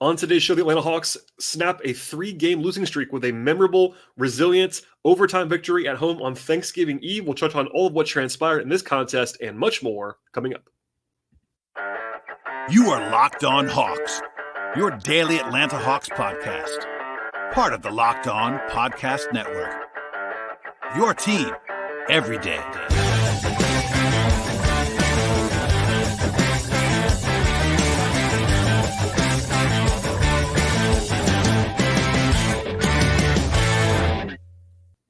On today's show, the Atlanta Hawks snap a 3-game losing streak with a memorable, resilient, overtime victory at home on Thanksgiving Eve. We'll touch on all of what transpired in this contest and much more coming up. You are Locked On Hawks, your daily Atlanta Hawks podcast. Part of the Locked On Podcast Network. Your team every day.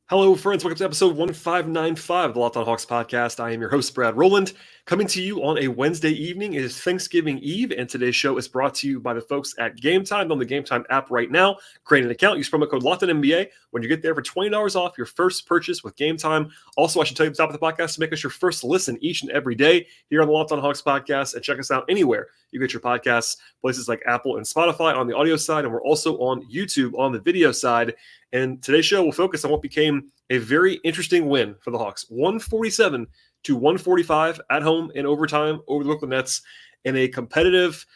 Hello, friends. Welcome to episode 1595 of the Locked On Hawks podcast. I am your host, Brad Rowland, coming to you on a Wednesday evening. It is Thanksgiving Eve, and today's show is brought to you by the folks at Gametime. On the Gametime app right now, create an account, use promo code LOCKEDONNBA when you get there for $20 off your first purchase with Gametime. Also, I should tell you at the top of the podcast to make us your first listen each and every day here on the Locked On Hawks podcast, and check us out anywhere you get your podcasts, places like Apple and Spotify on the audio side, and we're also on YouTube on the video side. And today's show will focus on what became a very interesting win for the Hawks, 147-145 at home in overtime over the Brooklyn Nets in a competitive,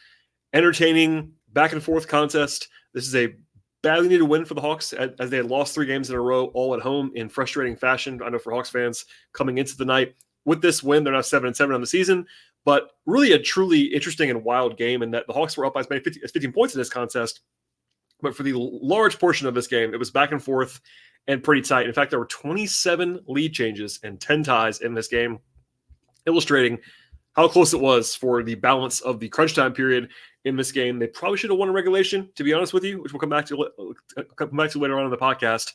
entertaining, back-and-forth contest. This is a badly needed win for the Hawks as they had lost 3 games in a row all at home in frustrating fashion. I know for Hawks fans coming into the night with this win, they're now 7-7 on the season, but really a truly interesting and wild game in that the Hawks were up by as many as 15 points in this contest. But for the large portion of this game, it was back and forth and pretty tight. In fact, there were 27 lead changes and 10 ties in this game, illustrating how close it was for the balance of the crunch time period in this game. They probably should have won in regulation, to be honest with you, which we'll come back to later on in the podcast.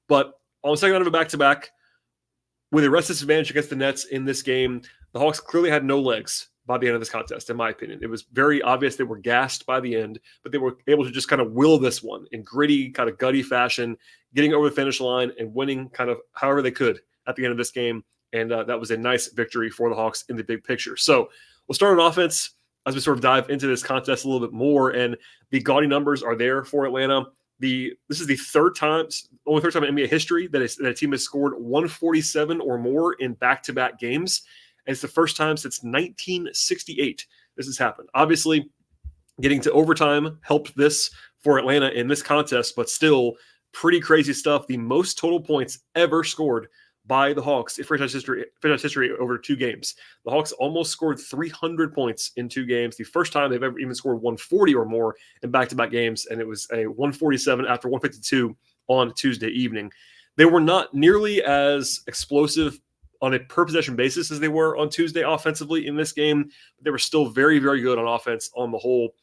But on the second round of a back-to-back, with a rest disadvantage against the Nets in this game, the Hawks clearly had no legs by the end of this contest, in my opinion. It was very obvious they were gassed by the end, but they were able to just kind of will this one in gritty, kind of gutty fashion, getting over the finish line and winning kind of however they could at the end of this game. And that was a nice victory for the Hawks in the big picture. So we'll start on offense as we sort of dive into this contest a little bit more. And the gaudy numbers are there for Atlanta. This is the only third time in NBA history that a team has scored 147 or more in back-to-back games. And it's the first time since 1968 this has happened. Obviously, getting to overtime helped this for Atlanta in this contest, but still pretty crazy stuff. The most total points ever scored by the Hawks in franchise history over 2 games. The Hawks almost scored 300 points in 2 games. The first time they've ever even scored 140 or more in back-to-back games, and it was a 147 after 152 on Tuesday evening. They were not nearly as explosive on a per-possession basis as they were on Tuesday offensively in this game. But they were still very, very good on offense on the whole.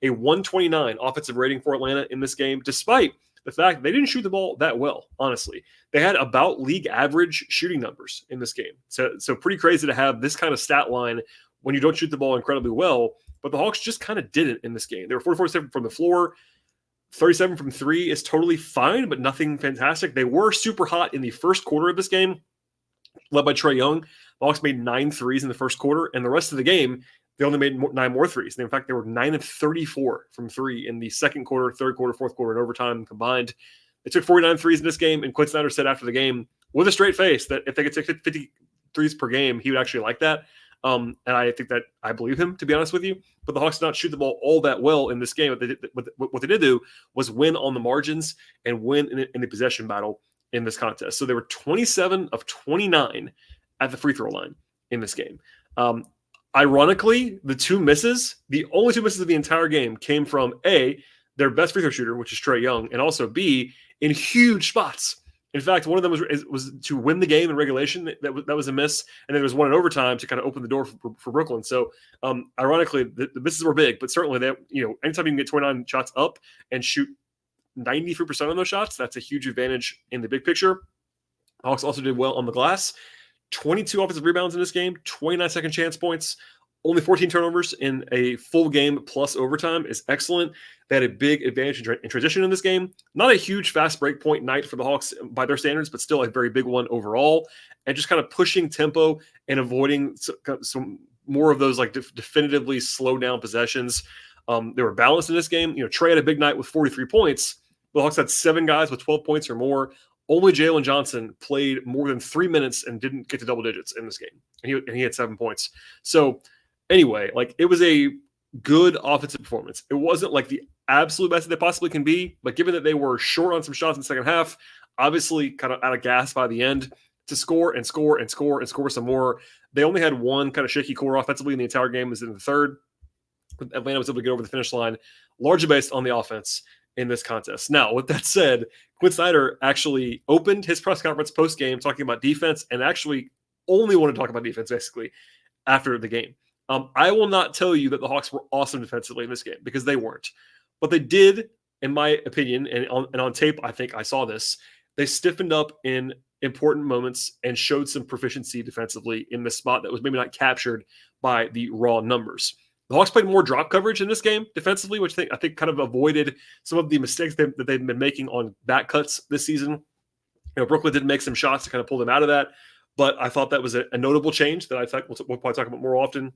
A 129 offensive rating for Atlanta in this game, despite the fact that they didn't shoot the ball that well, honestly. They had about league average shooting numbers in this game. So pretty crazy to have this kind of stat line when you don't shoot the ball incredibly well. But the Hawks just kind of didn't in this game. They were 44-7 from the floor. 37 from 3 is totally fine, but nothing fantastic. They were super hot in the first quarter of this game, led by Trae Young. The Hawks made 9 threes in the first quarter, and the rest of the game, they only made 9 more threes. In fact, they were 9 of 34 from 3 in the second quarter, third quarter, fourth quarter, and overtime combined. They took 49 threes in this game, and Quinn Snyder said after the game, with a straight face, that if they could take 50 threes per game, he would actually like that. And I think that I believe him, to be honest with you. But the Hawks did not shoot the ball all that well in this game. What they did do was win on the margins and win in the possession battle in this contest. So they were 27 of 29 at the free throw line in this game. Ironically, the only 2 misses of the entire game came from A, their best free throw shooter, which is Trae Young, and also B, in huge spots. In fact, one of them was to win the game in regulation. That was a miss. And then there was one in overtime to kind of open the door for Brooklyn. So ironically, the misses were big, but certainly anytime you can get 29 shots up and shoot 93% of those shots, that's a huge advantage in the big picture. Hawks also did well on the glass. 22 offensive rebounds in this game, 29 second chance points, only 14 turnovers in a full game plus overtime is excellent. They had a big advantage in transition in this game. Not a huge fast break point night for the Hawks by their standards, but still a very big one overall. And just kind of pushing tempo and avoiding some more of those like definitively slow down possessions. They were balanced in this game. Trae had a big night with 43 points. The Hawks had 7 guys with 12 points or more. Only Jalen Johnson played more than 3 minutes and didn't get to double digits in this game. And he had 7 points. So anyway, it was a good offensive performance. It wasn't like the absolute best that they possibly can be, but given that they were short on some shots in the second half, obviously kind of out of gas by the end, to score and score and score and score some more. They only had one kind of shaky quarter offensively in the entire game, was in the third. Atlanta was able to get over the finish line, largely based on the offense in this contest. Now, with that said, Quinn Snyder actually opened his press conference post-game talking about defense, and actually only wanted to talk about defense, basically, after the game. I will not tell you that the Hawks were awesome defensively in this game, because they weren't. But they did, in my opinion, and on tape, I think I saw this, they stiffened up in important moments and showed some proficiency defensively in the spot that was maybe not captured by the raw numbers. The Hawks played more drop coverage in this game defensively, which I think kind of avoided some of the mistakes that they've been making on back cuts this season. Brooklyn did make some shots to kind of pull them out of that, but I thought that was a notable change that I thought we'll probably talk about more often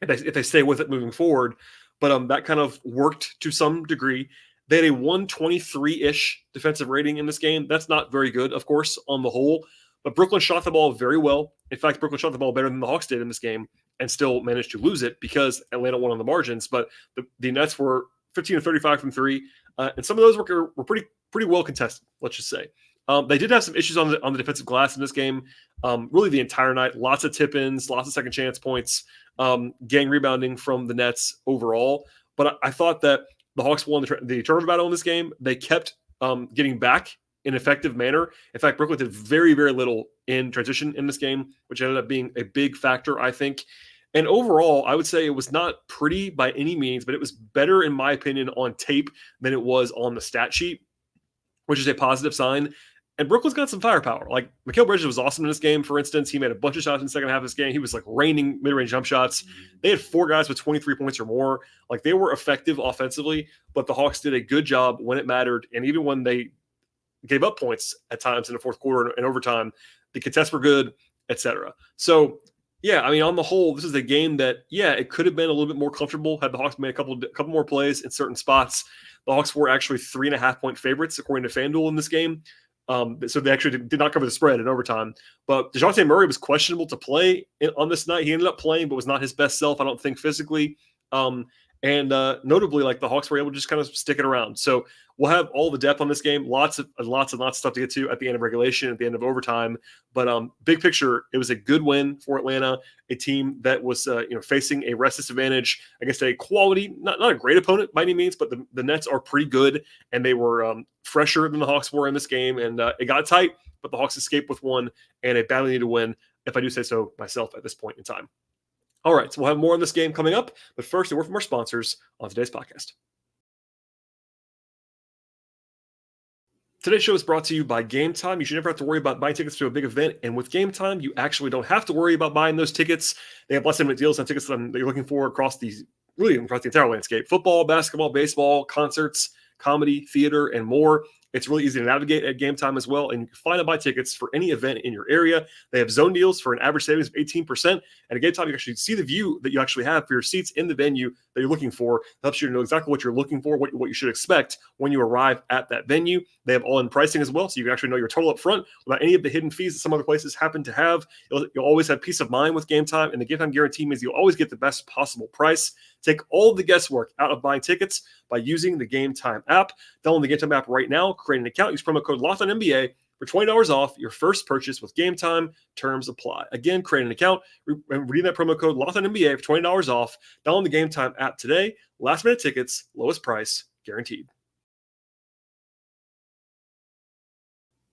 if they stay with it moving forward. But that kind of worked to some degree. They had a 123-ish defensive rating in this game. That's not very good, of course, on the whole. But Brooklyn shot the ball very well. In fact, Brooklyn shot the ball better than the Hawks did in this game and still managed to lose it because Atlanta won on the margins. But the Nets were 15 to 35 from three. And some of those were pretty well contested, let's just say. They did have some issues on the defensive glass in this game, really the entire night. Lots of tip-ins, lots of second chance points, gang rebounding from the Nets overall. But I thought that the Hawks won the turnover battle in this game. They kept getting back in an effective manner. In fact, Brooklyn did very, very little in transition in this game, which ended up being a big factor, I think. And overall, I would say it was not pretty by any means, but it was better, in my opinion, on tape than it was on the stat sheet, which is a positive sign. And Brooklyn's got some firepower. Like, Mikal Bridges was awesome in this game, for instance. He made a bunch of shots in the second half of this game. He was like raining mid-range jump shots. They had 4 guys with 23 points or more. Like, they were effective offensively, but the Hawks did a good job when it mattered. And even when they gave up points at times in the fourth quarter and overtime, the contests were good, etc. So, yeah, I mean, on the whole, this is a game that, yeah, it could have been a little bit more comfortable had the Hawks made a couple more plays in certain spots. The Hawks were actually 3.5-point favorites, according to FanDuel, in this game. So they actually did not cover the spread in overtime. But DeJounte Murray was questionable to play on this night. He ended up playing, but was not his best self, I don't think, physically. And notably, like, the Hawks were able to just kind of stick it around. So we'll have all the depth on this game. Lots of stuff to get to at the end of regulation, at the end of overtime. But big picture, it was a good win for Atlanta, a team that was facing a rest disadvantage against a quality, not a great opponent by any means, but the Nets are pretty good, and they were fresher than the Hawks were in this game, and it got tight, but the Hawks escaped with one and a badly needed win, if I do say so myself at this point in time. All right, so we'll have more on this game coming up, but first, a word from our sponsors on today's podcast. Today's show is brought to you by Gametime. You should never have to worry about buying tickets to a big event, and with Gametime, you actually don't have to worry about buying those tickets. They have less limited deals on tickets that you're looking for across the entire landscape: football, basketball, baseball, concerts, comedy, theater, and more. It's really easy to navigate at Gametime as well, and you can find and buy tickets for any event in your area. They have zone deals for an average savings of 18%, and at Gametime, you actually see the view that you actually have for your seats in the venue that you're looking for. It helps you to know exactly what you're looking for, what you should expect when you arrive at that venue. They have all-in pricing as well, so you can actually know your total up front without any of the hidden fees that some other places happen to have. You'll always have peace of mind with Gametime, and the Gametime guarantee means you'll always get the best possible price. Take all the guesswork out of buying tickets by using the Gametime app. Download the Gametime app right now, create an account, use promo code LOCKEDONNBA for $20 off your first purchase with Gametime. Terms apply. Again, create an account and redeem that promo code LOCKEDONNBA for $20 off. Download the Gametime app today. Last minute tickets, lowest price, guaranteed.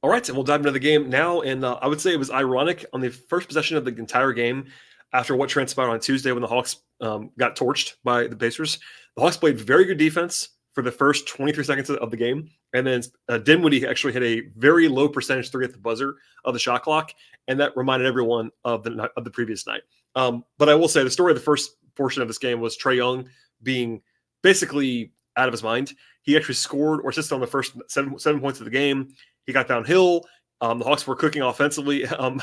All right, and we'll dive into the game now. And I would say it was ironic on the first possession of the entire game, after what transpired on Tuesday when the Hawks got torched by the Pacers. The Hawks played very good defense for the first 23 seconds of the game. And then Dinwiddie actually hit a very low percentage 3 at the buzzer of the shot clock. And that reminded everyone of the previous night. But I will say the story of the first portion of this game was Trae Young being basically out of his mind. He actually scored or assisted on the first seven points of the game. He got downhill. The Hawks were cooking offensively. I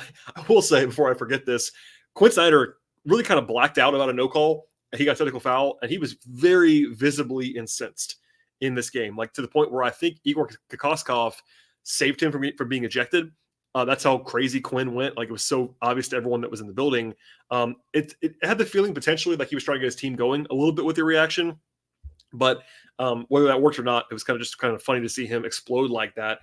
will say, before I forget this, Quinn Snyder really kind of blacked out about a no call. He got a technical foul, and he was very visibly incensed in this game, like to the point where I think Igor Kokoskov saved him from being ejected. That's how crazy Quinn went. Like, it was so obvious to everyone that was in the building. It had the feeling potentially like he was trying to get his team going a little bit with the reaction, but whether that worked or not, it was kind of funny to see him explode like that.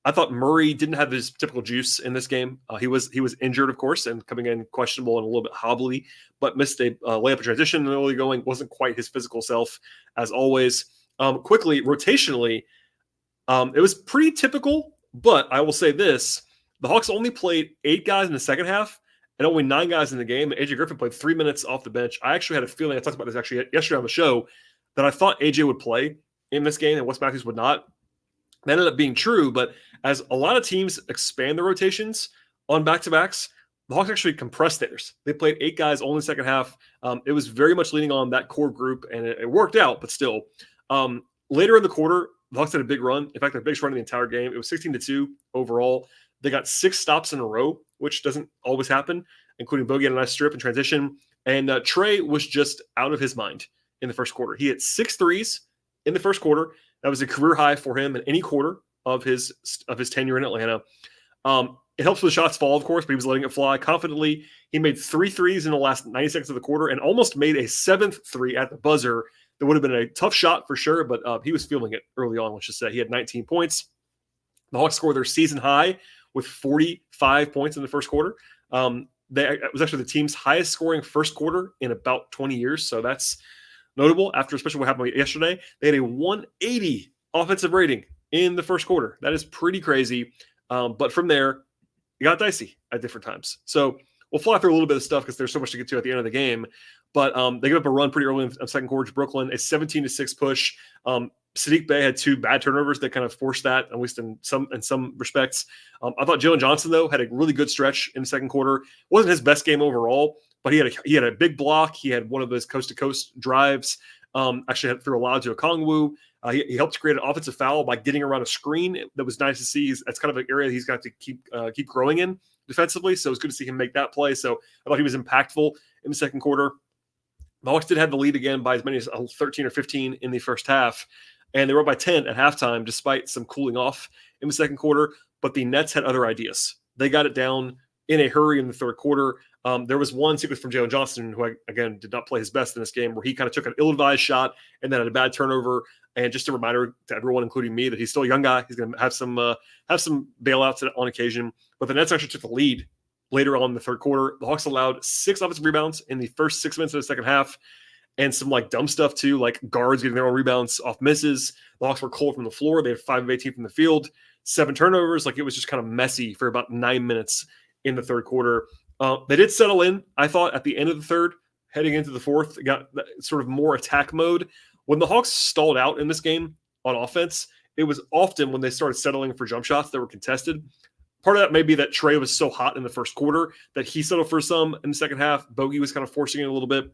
I thought Murray didn't have his typical juice in this game. He was injured, of course, and coming in questionable and a little bit hobbly, but missed a layup in transition and early going. Wasn't quite his physical self as always. Quickly, rotationally, it was pretty typical, but I will say this. The Hawks only played 8 guys in the second half and only 9 guys in the game. AJ Griffin played 3 minutes off the bench. I actually had a feeling, I talked about this actually yesterday on the show, that I thought AJ would play in this game and Wes Matthews would not. That ended up being true, but as a lot of teams expand their rotations on back-to-backs, the Hawks actually compressed theirs. They played 8 guys only second half. It was very much leaning on that core group, and it worked out, but still. Later in the quarter, the Hawks had a big run. In fact, their biggest run in the entire game. It was 16-2 overall. They got 6 stops in a row, which doesn't always happen, including Bogey had a nice strip in transition. And Trae was just out of his mind in the first quarter. He hit 6 threes in the first quarter. That was a career high for him in any quarter of his tenure in Atlanta. It helps with the shots fall, of course, but he was letting it fly confidently. He made 3 threes in the last 90 seconds of the quarter and almost made a 7th three at the buzzer. That would have been a tough shot for sure, but he was feeling it early on, let's just say. He had 19 points. The Hawks scored their season high with 45 points in the first quarter. It was actually the team's highest scoring first quarter in about 20 years, so that's notable, after especially what happened yesterday. They had a 180 offensive rating in the first quarter. That is pretty crazy. But from there, it got dicey at different times. So we'll fly through a little bit of stuff because there's so much to get to at the end of the game. But they gave up a run pretty early in the second quarter to Brooklyn, a 17-6 push. Saddiq Bey had 2 bad turnovers that kind of forced that, at least in some respects. I thought Jalen Johnson, though, had a really good stretch in the second quarter. Wasn't his best game overall, but he had a big block. He had one of those coast-to-coast drives. Actually threw a lob to Okongwu. He helped create an offensive foul by getting around a screen. That was nice to see. That's kind of an area he's got to keep growing in defensively. So it was good to see him make that play. So I thought he was impactful in the second quarter. The Hawks did have the lead again by as many as 13 or 15 in the first half. And they were up by 10 at halftime, despite some cooling off in the second quarter. But the Nets had other ideas. They got it down in a hurry in the third quarter. There was one sequence from Jalen Johnson, who, again, did not play his best in this game, where he kind of took an ill-advised shot and then had a bad turnover. And just a reminder to everyone, including me, that he's still a young guy. He's going to have some bailouts on occasion. But the Nets actually took the lead later on in the third quarter. The Hawks allowed 6 offensive rebounds in the first 6 minutes of the second half. And some dumb stuff too, like guards getting their own rebounds off misses. The Hawks were cold from the floor. They had 5 of 18 from the field, 7 turnovers. It was just kind of messy for about 9 minutes in the third quarter. They did settle in, I thought, at the end of the third, heading into the fourth. They got sort of more attack mode. When the Hawks stalled out in this game on offense, it was often when they started settling for jump shots that were contested. Part of that may be that Trae was so hot in the first quarter that he settled for some in the second half. Bogey was kind of forcing it a little bit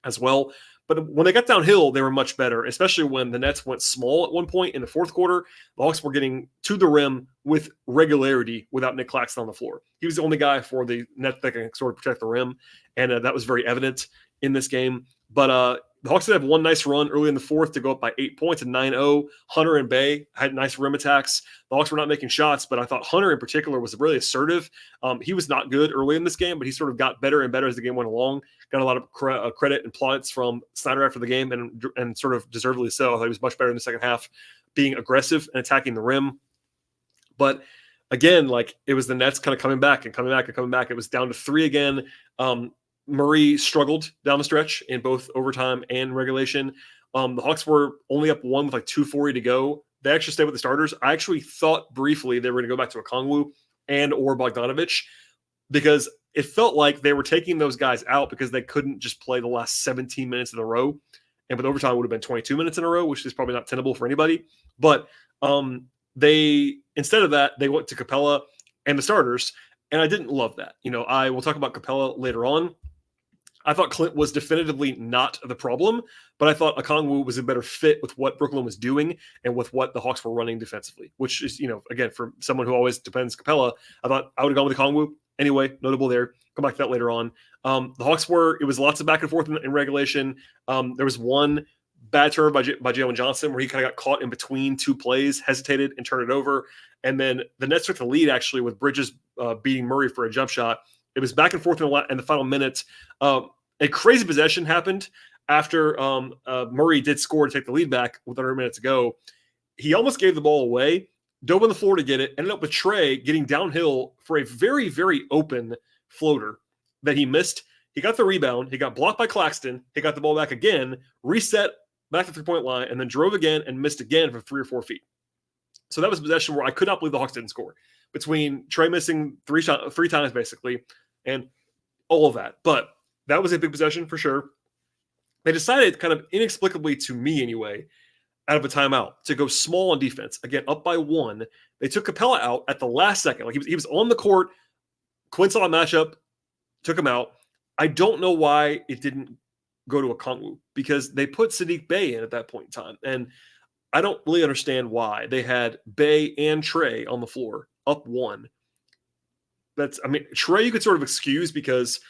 as well. But when they got downhill, they were much better, especially when the Nets went small at one point in the fourth quarter. The Hawks were getting to the rim with regularity without Nick Claxton on the floor. He was the only guy for the Nets that can sort of protect the rim, and that was very evident in this game. But the Hawks did have one nice run early in the fourth to go up by 8 points and 9-0. Hunter and Bey had nice rim attacks. The Hawks were not making shots, but I thought Hunter in particular was really assertive. He was not good early in this game, but he sort of got better and better as the game went along. Got a lot of credit and plaudits from Snyder after the game, and sort of deservedly so. I thought he was much better in the second half, being aggressive and attacking the rim. But again, it was the Nets kind of coming back. It was down to 3 again. Murray struggled down the stretch in both overtime and regulation. The Hawks were only up 1 with 2:40 to go. They actually stayed with the starters. I actually thought briefly they were going to go back to Okongwu and or Bogdanović, because it felt like they were taking those guys out because they couldn't just play the last 17 minutes in a row. And with overtime, it would have been 22 minutes in a row, which is probably not tenable for anybody. But instead of that, they went to Capella and the starters. And I didn't love that. I will talk about Capella later on. I thought Clint was definitively not the problem, but I thought Okongwu was a better fit with what Brooklyn was doing and with what the Hawks were running defensively, which is, again, for someone who always depends Capella, I thought I would have gone with Okongwu. Anyway, notable there. Come back to that later on. The Hawks it was lots of back and forth in regulation. There was one bad turnover by Jalen Johnson, where he kind of got caught in between two plays, hesitated, and turned it over. And then the Nets took the lead, actually, with Bridges beating Murray for a jump shot. It was back and forth in the final minute. A crazy possession happened after Murray did score to take the lead back with under a minute to go. He almost gave the ball away, dove on the floor to get it, ended up with Trae getting downhill for a very, very open floater that he missed. He got the rebound. He got blocked by Claxton. He got the ball back again, reset back to the 3-point line, and then drove again and missed again for 3 or 4 feet. So that was a possession where I could not believe the Hawks didn't score, between Trae missing three times basically and all of that. But that was a big possession for sure. They decided, kind of inexplicably to me anyway, out of a timeout to go small on defense. Again, up by 1. They took Capella out at the last second. Like he was on the court. Quinn saw a matchup, took him out. I don't know why it didn't go to Okongwu, because they put Saddiq Bey in at that point in time. And I don't really understand why they had Bey and Trae on the floor up 1. Trae you could sort of excuse because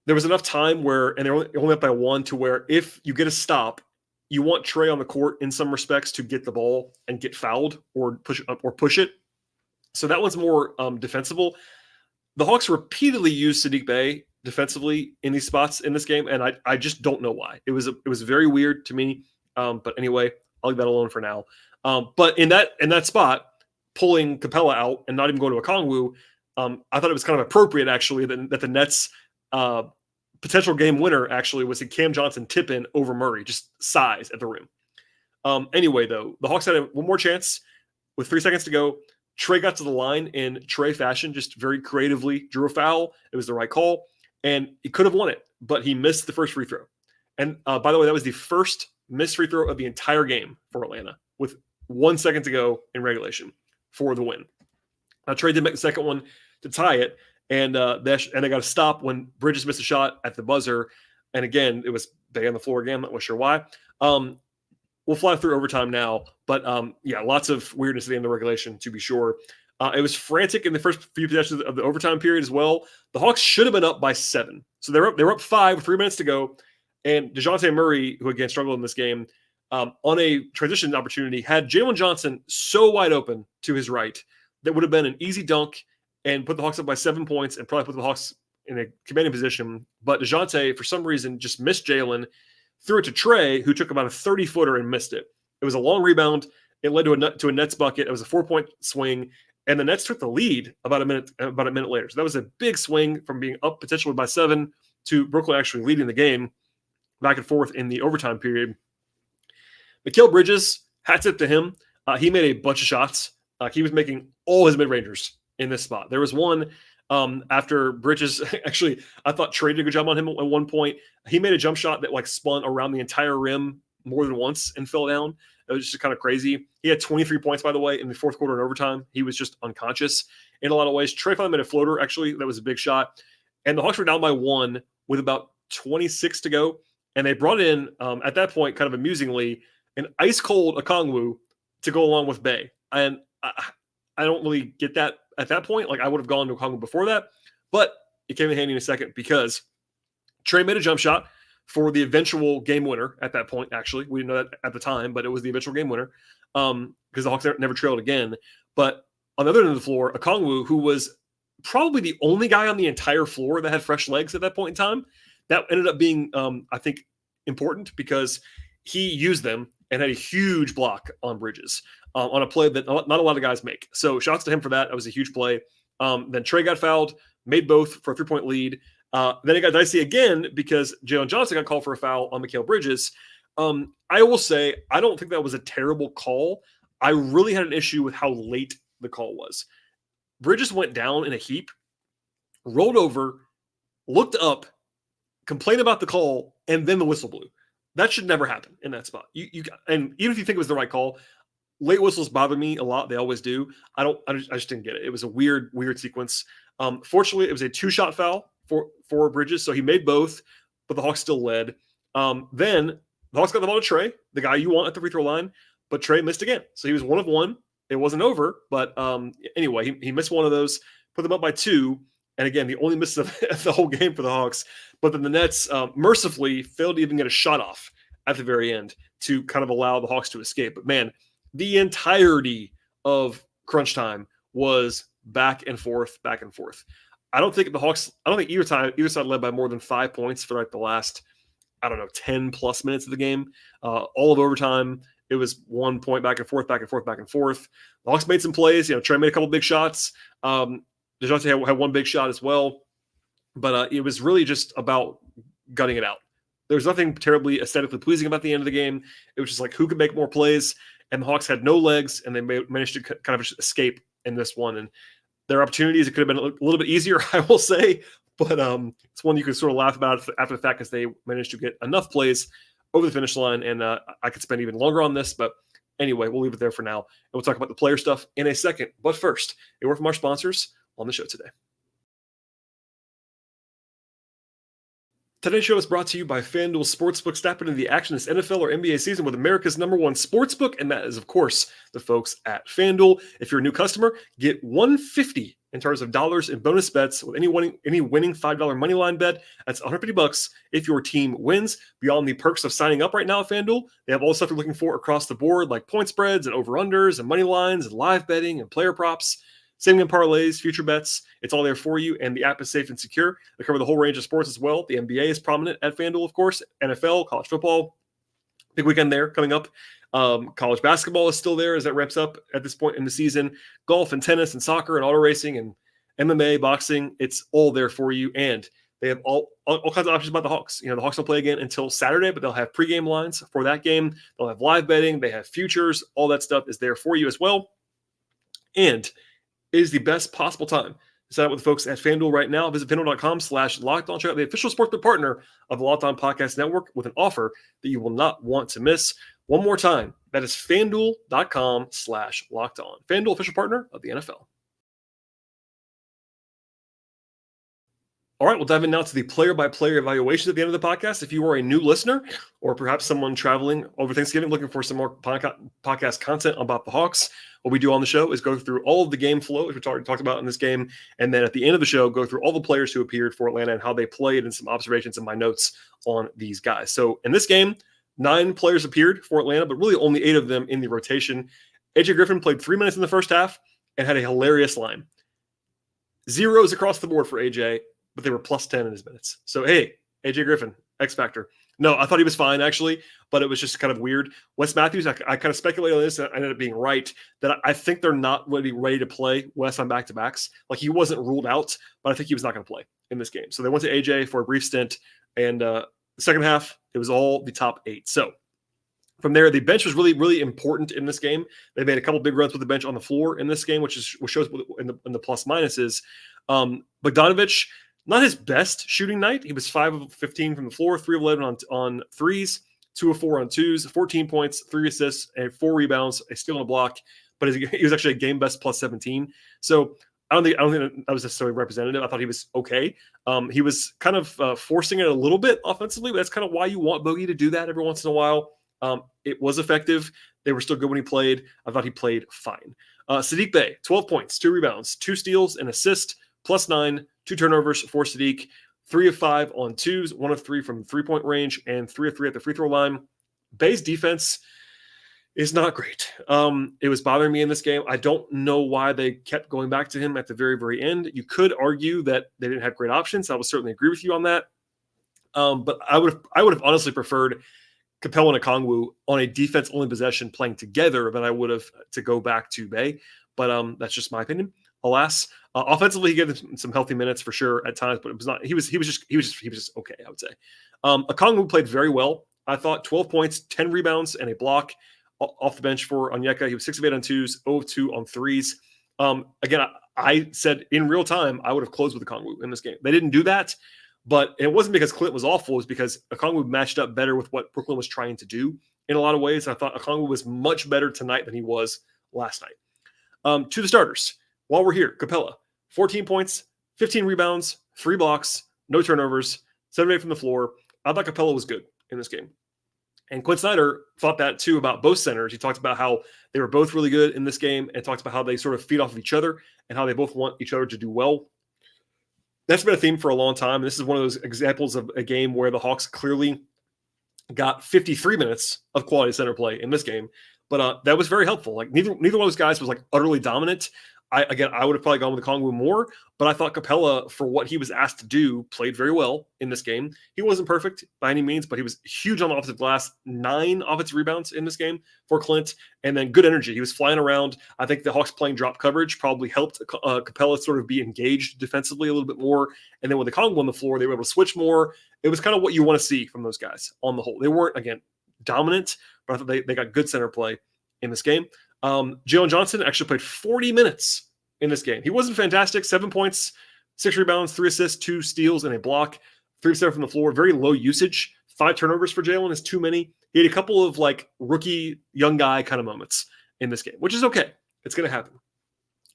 there was enough time where, and they're only up by 1, to where if you get a stop, you want Trae on the court in some respects to get the ball and get fouled or push it. So that one's more defensible. The Hawks repeatedly used Saddiq Bey defensively in these spots in this game, and I just don't know why. It was very weird to me. But anyway, I'll leave that alone for now. But in that spot, pulling Capella out and not even going to Okongwu, I thought it was kind of appropriate actually that the Nets potential game winner actually was a Cam Johnson tip-in over Murray, just size at the rim. Anyway, though, the Hawks had one more chance with 3 seconds to go. Trae got to the line in Trae fashion, just very creatively drew a foul. It was the right call, and he could have won it, but he missed the first free throw. And by the way, that was the first missed free throw of the entire game for Atlanta, with 1 second to go in regulation for the win. Now, Trae did make the second one to tie it, and they got a stop when Bridges missed a shot at the buzzer. And again, it was Bey on the floor again. I'm not sure why. We'll fly through overtime now, but lots of weirdness at the end of regulation, to be sure. It was frantic in the first few possessions of the overtime period as well. The Hawks should have been up by 7. So they were up 5 with 3 minutes to go. And DeJounte Murray, who again struggled in this game, on a transition opportunity, had Jalen Johnson so wide open to his right that would have been an easy dunk and put the Hawks up by 7 points and probably put the Hawks in a commanding position. But DeJounte, for some reason, just missed Jalen, threw it to Trae, who took about a 30-footer and missed it. It was a long rebound. It led to a Nets bucket. It was a 4-point swing, and the Nets took the lead about a minute later. So that was a big swing from being up potentially by 7 to Brooklyn actually leading the game back and forth in the overtime period. Mikal Bridges, hats tip to him. He made a bunch of shots. He was making all his mid-rangers in this spot. There was one after Bridges, actually, I thought Trae did a good job on him at one point. He made a jump shot that spun around the entire rim more than once and fell down. It was just kind of crazy. He had 23 points, by the way, in the fourth quarter and overtime. He was just unconscious in a lot of ways. Trae finally made a floater, actually. That was a big shot. And the Hawks were down by 1 with about 26 to go. And they brought in, at that point, kind of amusingly, an ice-cold Okongwu to go along with Bey. And I don't really get that at that point. I would have gone to Okongwu before that. But it came in handy in a second because Trae made a jump shot for the eventual game winner at that point, actually. We didn't know that at the time, but it was the eventual game winner because the Hawks never trailed again. But on the other end of the floor, Okongwu, who was probably the only guy on the entire floor that had fresh legs at that point in time, that ended up being, I think, important because he used them and had a huge block on Bridges on a play that not a lot of guys make. So shouts to him for that. That was a huge play. Then Trae got fouled, made both for a 3-point lead. Then it got dicey again because Jalen Johnson got called for a foul on Mikal Bridges. I will say, I don't think that was a terrible call. I really had an issue with how late the call was. Bridges went down in a heap, rolled over, looked up, complained about the call, and then the whistle blew. That should never happen in that spot. And even if you think it was the right call, late whistles bother me a lot. They always do. I just didn't get it. It was a weird sequence. Fortunately, it was a 2-shot foul for Bridges, so he made both, but the Hawks still led. Then the Hawks got the ball to Trae, the guy you want at the free throw line, but Trae missed again. So he was 1 of 1. It wasn't over, but anyway, he missed one of those, put them up by 2, and again, the only miss of the whole game for the Hawks. But then the Nets mercifully failed to even get a shot off at the very end to kind of allow the Hawks to escape. But man, the entirety of crunch time was back and forth, back and forth. I don't think either side led by more than 5 points for like the last, 10 plus minutes of the game. All of overtime, it was 1 point back and forth, back and forth, back and forth. The Hawks made some plays. Trae made a couple big shots. DeJounte had one big shot as well. But it was really just about gutting it out. There was nothing terribly aesthetically pleasing about the end of the game. It was just like who could make more plays. And the Hawks had no legs, and they managed to kind of escape in this one. And their opportunities, it could have been a little bit easier, I will say. But it's one you could sort of laugh about after the fact because they managed to get enough plays over the finish line. And I could spend even longer on this. But anyway, we'll leave it there for now. And we'll talk about the player stuff in a second. But first, a word from our sponsors on the show today. Today's show is brought to you by FanDuel Sportsbook. Step into the action this NFL or NBA season with America's #1 sportsbook, and that is, of course, the folks at FanDuel. If you're a new customer, get $150 in terms of dollars in bonus bets with any winning $5 moneyline bet. That's $150 if your team wins. Beyond the perks of signing up right now at FanDuel, they have all the stuff you're looking for across the board, like point spreads and over-unders and money lines and live betting and player props. Same game parlays, future bets, it's all there for you, and the app is safe and secure. They cover the whole range of sports as well. The NBA is prominent at FanDuel, of course, NFL, college football, big weekend there coming up. College basketball is still there as that ramps up at this point in the season. Golf and tennis and soccer and auto racing and MMA, boxing, it's all there for you, and they have all kinds of options about the Hawks. The Hawks don't play again until Saturday, but they'll have pregame lines for that game. They'll have live betting. They have futures. All that stuff is there for you as well, and it is the best possible time to sign up with the folks at FanDuel right now. Visit FanDuel.com/LockedOn. Check out the official sportsbook partner of the Locked On Podcast Network with an offer that you will not want to miss. One more time, that is FanDuel.com/LockedOn. FanDuel, official partner of the NFL. All right, we'll dive in now to the player-by-player evaluations at the end of the podcast. If you are a new listener or perhaps someone traveling over Thanksgiving looking for some more podcast content about the Hawks, what we do on the show is go through all of the game flow, as we talked about in this game, and then at the end of the show, go through all the players who appeared for Atlanta and how they played and some observations in my notes on these guys. So in this game, 9 players appeared for Atlanta, but really only 8 of them in the rotation. AJ Griffin played 3 minutes in the first half and had a hilarious line. Zeros across the board for AJ, but they were plus 10 in his minutes. So, hey, AJ Griffin, X Factor. No, I thought he was fine, actually, but it was just kind of weird. Wes Matthews, I kind of speculated on this, and I ended up being right, that I think they're not really ready to play Wes on back-to-backs. Like, he wasn't ruled out, but I think he was not going to play in this game. So they went to AJ for a brief stint, and the second half, it was all the top 8. So from there, the bench was really, really important in this game. They made a couple big runs with the bench on the floor in this game, which shows in the plus-minuses. Bogdanovich, not his best shooting night. He was 5 of 15 from the floor, 3 of 11 on threes, 2 of 4 on twos, 14 points, 3 assists, and 4 rebounds, a steal and a block. But he was actually a game best plus 17. So I don't think that was necessarily representative. I thought he was okay. He was kind of forcing it a little bit offensively, but that's kind of why you want Bogey to do that every once in a while. It was effective. They were still good when he played. I thought he played fine. Saddiq Bey, 12 points, 2 rebounds, 2 steals, an assist, plus 9, 2 turnovers for Saddiq, 3 of 5 on twos, 1 of 3 from 3-point range, and 3 of 3 at the free throw line. Bey's defense is not great. It was bothering me in this game. I don't know why they kept going back to him at the very, very end. You could argue that they didn't have great options. I would certainly agree with you on that. But I would have honestly preferred Capella and Okongwu on a defense-only possession playing together than I would have to go back to Bey. But that's just my opinion. Alas, offensively, he gave them some healthy minutes for sure at times, but it was not. He was just okay, I would say. Okongwu played very well. I thought 12 points, 10 rebounds, and a block off the bench for Onyeka. He was 6 of 8 on twos, 0 of 2 on threes. Again, I said in real time I would have closed with Okongwu in this game. They didn't do that, but it wasn't because Clint was awful. It was because Okongwu matched up better with what Brooklyn was trying to do in a lot of ways. I thought Okongwu was much better tonight than he was last night. To the starters. While we're here, Capella, 14 points, 15 rebounds, 3 blocks, no turnovers, 7 of 8 from the floor. I thought Capella was good in this game. And Quinn Snyder thought that too about both centers. He talked about how they were both really good in this game and talked about how they sort of feed off of each other and how they both want each other to do well. That's been a theme for a long time. This is one of those examples of a game where the Hawks clearly got 53 minutes of quality center play in this game. But that was very helpful. Like neither one of those guys was like utterly dominant. I would have probably gone with the Kongwu more, but I thought Capella, for what he was asked to do, played very well in this game. He wasn't perfect by any means, but he was huge on the offensive glass. 9 offensive rebounds in this game for Clint, and then good energy. He was flying around. I think the Hawks playing drop coverage probably helped Capella sort of be engaged defensively a little bit more. And then with the Kongwu on the floor, they were able to switch more. It was kind of what you want to see from those guys on the whole. They weren't, again, dominant, but I thought they got good center play in this game. Jalen Johnson actually played 40 minutes in this game. He wasn't fantastic. 7 points, 6 rebounds, 3 assists, 2 steals, and a block. 3 7 from the floor. Very low usage. 5 turnovers for Jalen is too many. He had a couple of like rookie, young guy kind of moments in this game, which is okay. It's going to happen.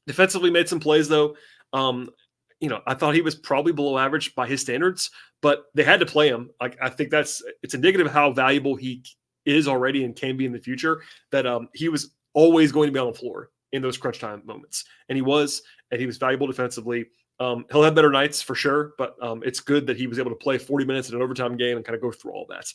Defensively made some plays though. I thought he was probably below average by his standards, but they had to play him. I think it's indicative of how valuable he is already and can be in the future, that he was always going to be on the floor in those crunch time moments. And he was valuable defensively. He'll have better nights for sure, but it's good that he was able to play 40 minutes in an overtime game and kind of go through all that.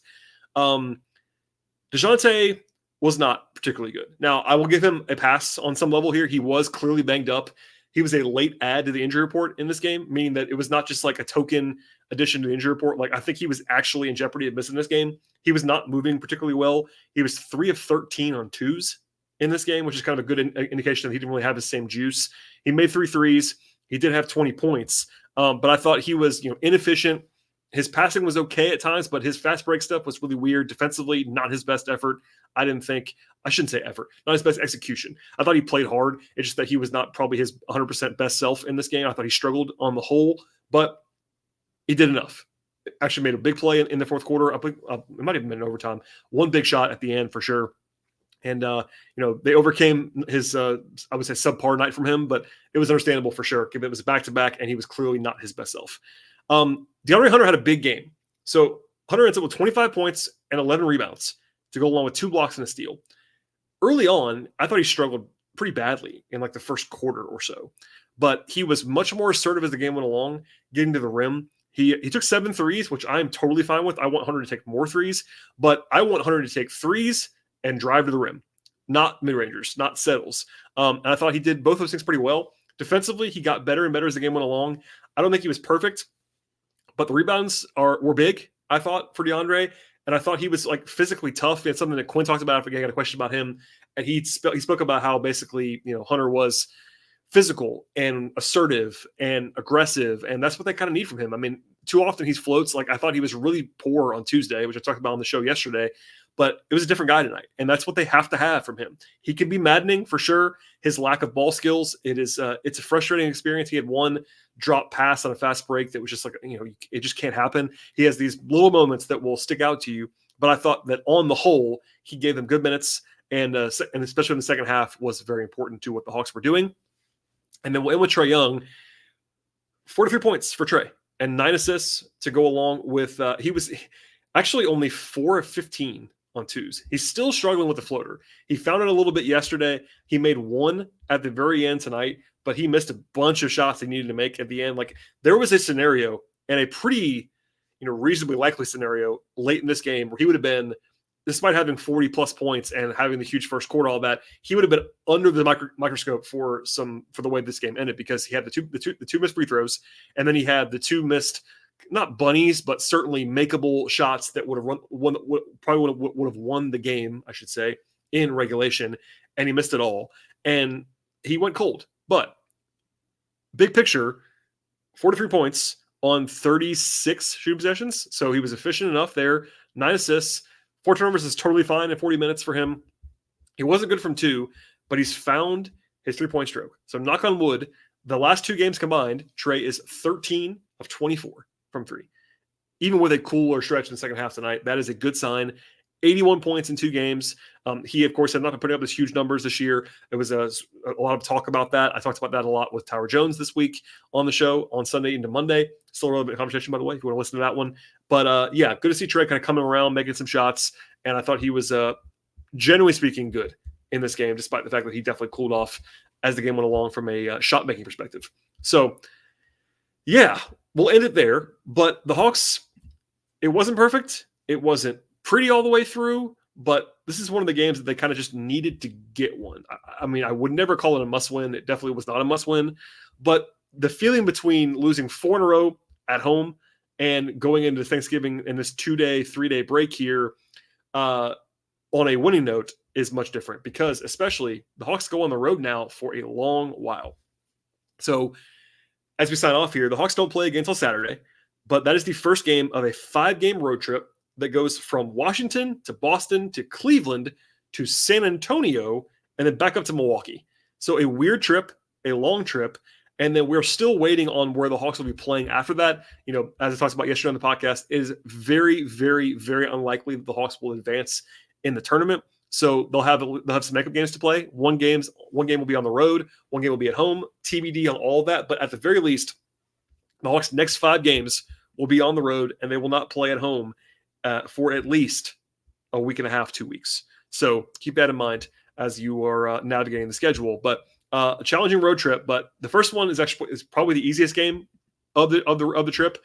DeJounte was not particularly good. Now, I will give him a pass on some level here. He was clearly banged up. He was a late add to the injury report in this game, meaning that it was not just like a token addition to the injury report. Like, I think he was actually in jeopardy of missing this game. He was not moving particularly well. He was 3 of 13 on twos in this game, which is kind of a good indication that he didn't really have the same juice. He made 3 threes. He did have 20 points, but I thought he was inefficient. His passing was okay at times, but his fast break stuff was really weird. Defensively, not his best effort. I shouldn't say effort, not his best execution. I thought he played hard. It's just that he was not probably his 100% best self in this game. I thought he struggled on the whole, but he did enough. Actually made a big play in the fourth quarter. It might have been in overtime. One big shot at the end for sure. And, they overcame his, I would say, subpar night from him, but it was understandable for sure. It was back-to-back, and he was clearly not his best self. DeAndre Hunter had a big game. So Hunter ends up with 25 points and 11 rebounds to go along with 2 blocks and a steal. Early on, I thought he struggled pretty badly in like the first quarter or so, but he was much more assertive as the game went along, getting to the rim. He took 7 threes, which I'm totally fine with. I want Hunter to take more threes, but I want Hunter to take threes and drive to the rim, not mid-rangers, not settles. And I thought he did both those things pretty well. Defensively, he got better and better as the game went along. I don't think he was perfect, but the rebounds were big, I thought, for DeAndre. And I thought he was like physically tough. He had something that Quinn talked about. I forget, I got a question about him. And he spoke about how basically, Hunter was physical and assertive and aggressive. And that's what they kind of need from him. I mean, too often he floats. Like, I thought he was really poor on Tuesday, which I talked about on the show yesterday, but it was a different guy tonight. And that's what they have to have from him. He can be maddening for sure. His lack of ball skills, it's a frustrating experience. He had one drop pass on a fast break that was just like, it just can't happen. He has these little moments that will stick out to you. But I thought that on the whole, he gave them good minutes, and especially in the second half was very important to what the Hawks were doing. And then we'll end with Trae Young. 43 points for Trae and 9 assists to go along with he was actually only 4 of 15 on twos. He's still struggling with the floater. He found it a little bit yesterday. He made 1 at the very end tonight, but he missed a bunch of shots he needed to make at the end. Like, there was a scenario, and a pretty, reasonably likely scenario late in this game where he would have been, despite having 40 plus points and having the huge first quarter, all that, he would have been under the microscope for the way this game ended, because he had the two missed free throws, and then he had the 2 missed, not bunnies, but certainly makeable shots that would have would have won the game, I should say, in regulation, and he missed it all, and he went cold. But big picture, 43 points on 36 shooting possessions, so he was efficient enough there. 9 assists, 4 turnovers is totally fine in 40 minutes for him. He wasn't good from 2, but he's found his 3-point stroke. So knock on wood, the last 2 games combined, Trae is 13 of 24 from 3. Even with a cooler stretch in the second half tonight, that is a good sign. 81 points in 2 games. He, of course, had not been putting up these huge numbers this year. There was a lot of talk about that. I talked about that a lot with Tyler Jones this week on the show on Sunday into Monday. Still a little bit of conversation, by the way, if you want to listen to that one. But, good to see Trae kind of coming around, making some shots. And I thought he was, generally speaking, good in this game, despite the fact that he definitely cooled off as the game went along from a shot-making perspective. So, yeah, we'll end it there. But the Hawks, it wasn't perfect. It wasn't pretty all the way through, but this is one of the games that they kind of just needed to get one. I mean, I would never call it a must-win. It definitely was not a must-win, but the feeling between losing 4 in a row at home and going into Thanksgiving and this 2-day, 3-day break here on a winning note is much different, because especially the Hawks go on the road now for a long while. So as we sign off here, the Hawks don't play again until Saturday, but that is the first game of a 5-game road trip that goes from Washington to Boston to Cleveland to San Antonio and then back up to Milwaukee. So a weird trip, a long trip. And then we're still waiting on where the Hawks will be playing after that. You know, as I talked about yesterday on the podcast, it is very, very, very unlikely that the Hawks will advance in the tournament. So they'll have some makeup games to play. One game will be on the road. One game will be at home. TBD on all of that. But at the very least, the Hawks' next 5 games will be on the road, and they will not play at home for at least a week and a half, 2 weeks. So keep that in mind as you are navigating the schedule. But a challenging road trip, but the first one is probably the easiest game of the trip.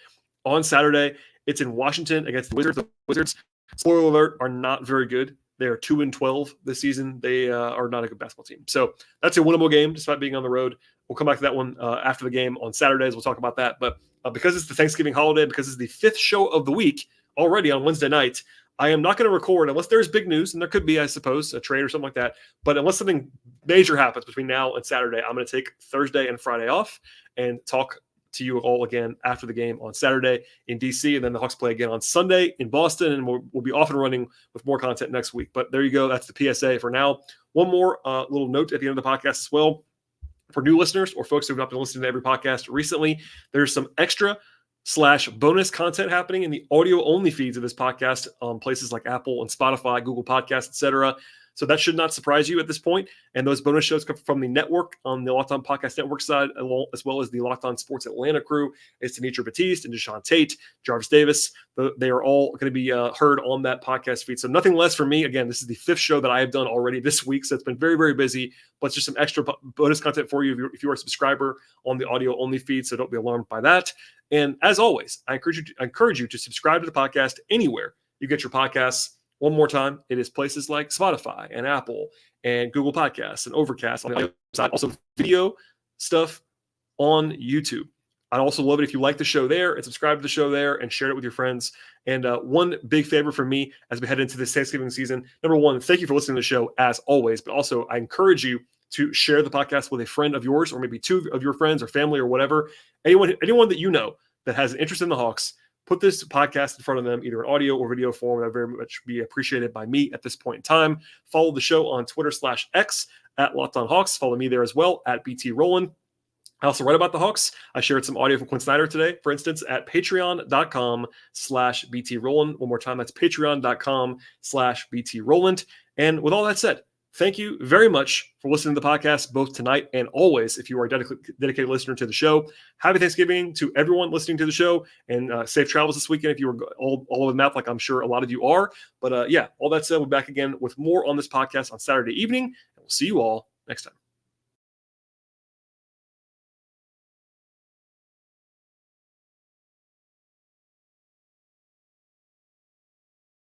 On Saturday, it's in Washington against the Wizards. The Wizards, spoiler alert, are not very good. They are 2-12 this season. They are not a good basketball team. So that's a winnable game, despite being on the road. We'll come back to that one after the game on Saturdays. We'll talk about that. But because it's the Thanksgiving holiday, because it's the 5th show of the week already on Wednesday night, I am not going to record unless there's big news, and there could be, I suppose, a trade or something like that. But unless something major happens between now and Saturday, I'm going to take Thursday and Friday off and talk to you all again after the game on Saturday in DC, and then the Hawks play again on Sunday in Boston, and we'll be off and running with more content next week. But there you go. That's the PSA for now. One more little note at the end of the podcast as well. For new listeners or folks who have not been listening to every podcast recently, there's some extra /bonus content happening in the audio only feeds of this podcast on places like Apple and Spotify, Google Podcasts, etc. So that should not surprise you at this point. And those bonus shows come from the network on the Locked On Podcast Network side, as well as the Locked On Sports Atlanta crew. It's Denitra Batiste and Deshaun Tate, Jarvis Davis. They are all going to be heard on that podcast feed. So nothing less for me. Again, this is the 5th show that I have done already this week. So it's been very, very busy, but it's just some extra bonus content for you if you are a subscriber on the audio only feed. So don't be alarmed by that. And as always, I encourage you to subscribe to the podcast anywhere you get your podcasts. One more time, it is places like Spotify and Apple and Google Podcasts and Overcast on the side. Also, video stuff on YouTube. I'd also love it if you like the show there and subscribe to the show there and share it with your friends. And one big favor from me as we head into this Thanksgiving season. Number one, thank you for listening to the show as always. But also, I encourage you to share the podcast with a friend of yours, or maybe 2 of your friends or family or whatever. Anyone that you know that has an interest in the Hawks. Put this podcast in front of them, either in audio or video form. That would very much be appreciated by me at this point in time. Follow the show on Twitter /X at Locked On Hawks. Follow me there as well at BT Rowland. I also write about the Hawks. I shared some audio from Quinn Snyder today, for instance, at patreon.com/BT Rowland. One more time, that's patreon.com/BT Rowland. And with all that said, thank you very much for listening to the podcast, both tonight and always. If you are a dedicated listener to the show, happy Thanksgiving to everyone listening to the show, and safe travels this weekend if you were all over the map, like I'm sure a lot of you are. But yeah, all that said, we'll be back again with more on this podcast on Saturday evening, and we'll see you all next time.